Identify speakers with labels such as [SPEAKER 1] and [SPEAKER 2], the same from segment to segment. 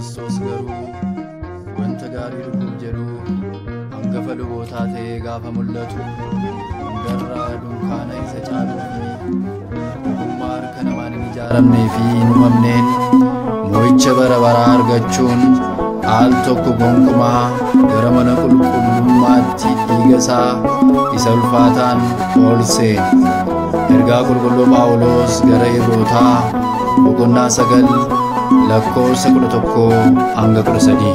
[SPEAKER 1] Kiristoos garuu wanta gaarii dhufuuf jedhu hangafa lubootaa ta'ee gaafa mul'atu hundarraa dunkaana isa caaluu fi ogummaa harka namaan hin ijaaramnee fi hin uumamneen mo'icha bara baraa argachuun al tokko gonkumaa gara mana qulqullummaatti dhiiga isaa isa ulfaataan ol seene. Ergaa qulqulluu Phaawulos gara Ibrootaa boqonnaa 9 lakkoofsa 11 hanga 13.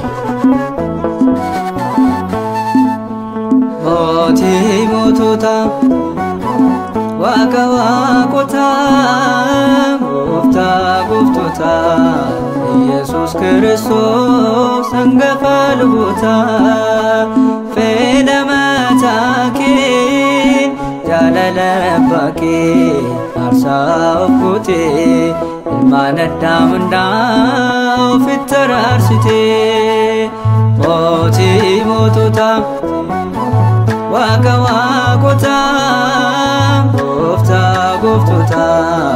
[SPEAKER 2] Mootii moototaa Waaqa waaqotaa Gooftaa gooftotaa Yesuus Kiristoos hangafa lubootaa fedha mataa kee jaalala abbaa kee aarsaa of gootee ilmaan addaa hundaa ofitti araarsitee. Mootii moototaa Waaqa waaqotaa Gooftaa gooftotaa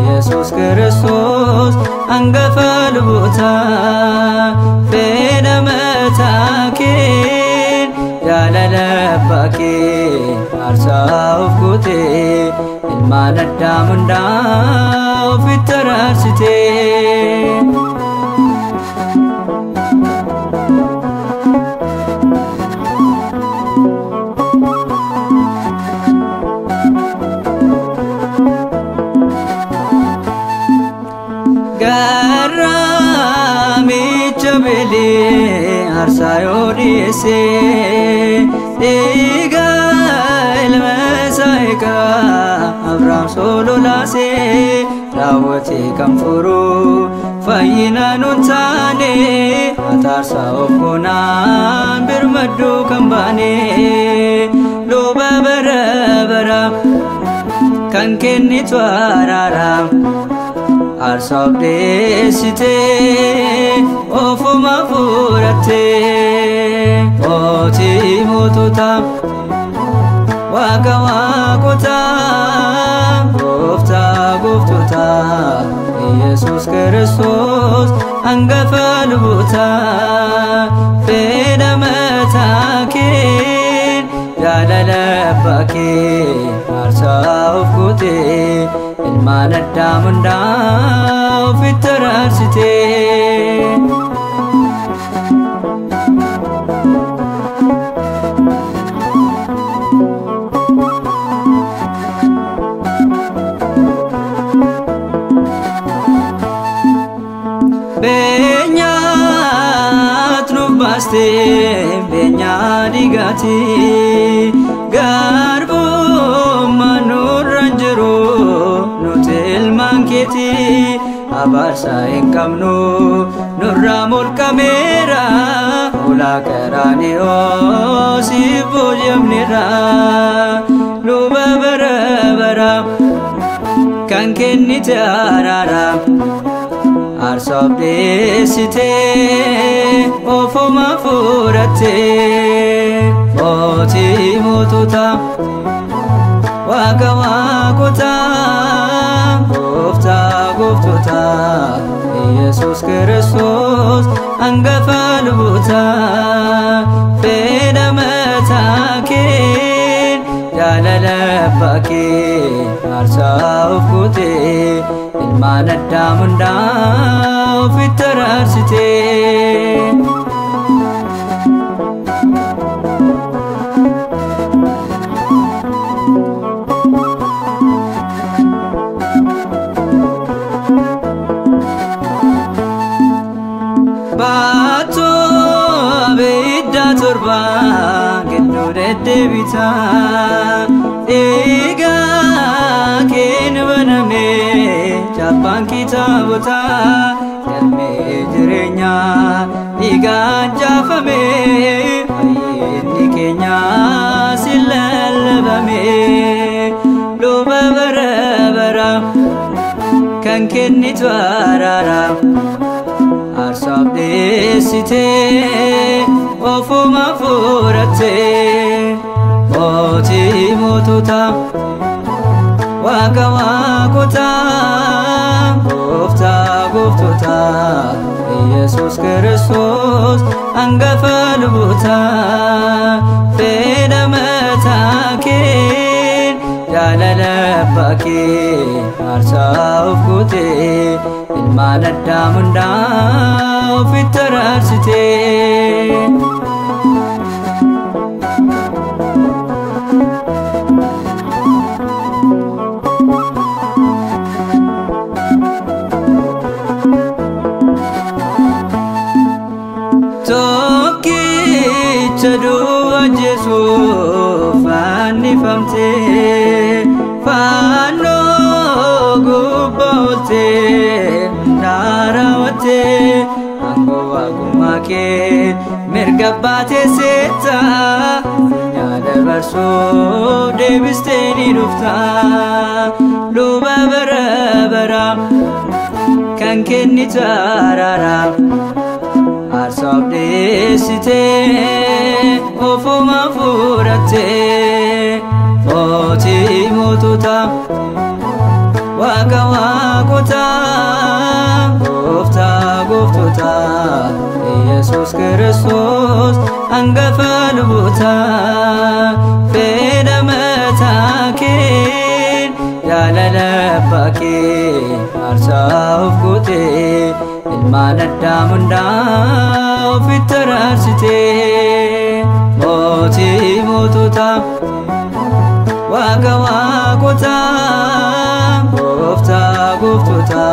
[SPEAKER 2] Yesuus Kiristoos hangafa lubootaa fedha mataa kee jaalala abbaa kee aarsaa of gootee ilmaan addaa hundaa ofitti araarsitee. Garamicha beli aarsaa yoo dhiyeesse dhiiga ilma isaa eegaa Abrahaam sololaase raawwatee kan furu fayyina nuun taane aarsaa of goonaan birmadduu kan baane luba bara bara kan kennitu araaraam aarsaa dhiyeessitee ofuma fudhattee. Mootii moototaa Waaqa waaqotaa Gooftaa gooftotaa Yesuus Kiristoos hangafa lubootaa fedha mataa kee jaalala abbaa kee aarsaa of gootee ilmaan addaa hundaa ofitti araarsitee. Beenyaat nuuf baastee beenyaa dhiigaati garbummaa nurra hin jiru nuti ilmaan keeti abaarsa hin qabnu nurraa mulqameera ulaa qaraani'oo siif booji'amneerra luba bara bara kan kennite araara aarsaa dhiyeessitee ofuma fudhattee. Mootii moototaa Waaqa waaqotaa Gooftaa gooftotaa Yesuus Kiristoos hangafa lubootaa fedha mataa kee jaalala abbaa kee aarsaa of gootee ilmaan addaa hundaa ofitti araarsitee. Baatoo abidda torba gidduu deddeebitaa dhiiga keen banamee chaappaan kitaabotaa galmee jireenyaa dhiigaan jaafamee fayyinni keenyaa si lallabamee luba bara bara kan kennitu araara aarsaa dhiyeessitee ofuma fudhattee. Mootii moototaa Waaqa waaqotaa Gooftaa gooftotaa Yesuus ኢየሱስ ክርስቶስ አንገፈ ልቡታ ፈደመታኬን ጃለለባኬ አርሳውፍ ጉቴ ilmaanaddamundaw fittararsite tokkicha du'a Jesu fannifamte fannoo gubbaate narawate angoo waaqummaake mirga baate seetta nyaada barsoo deebistee ni dhufta luba bara bara kan kennita araara aarsaaf dhiyeessitee ofuma fudhattee mootii mootota waaqa waaqota gooftaa gooftota Yesuus Kiristoos hangafa luboota fedha mataa kee jaalala abbaa kee aarsaa of gootee ilmaan addaam hundaa ofitti araarsitee mootii mootota waaqa waaqota gooftaa gooftota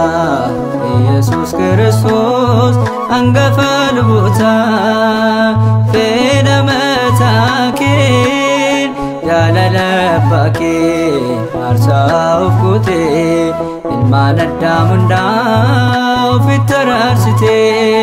[SPEAKER 2] Yesuus Kiristoos hangafa luboota fedha mataa kee jaalala abbaa kee aarsaa of gootee ilmaan addaam hundaa ofitti araarsitee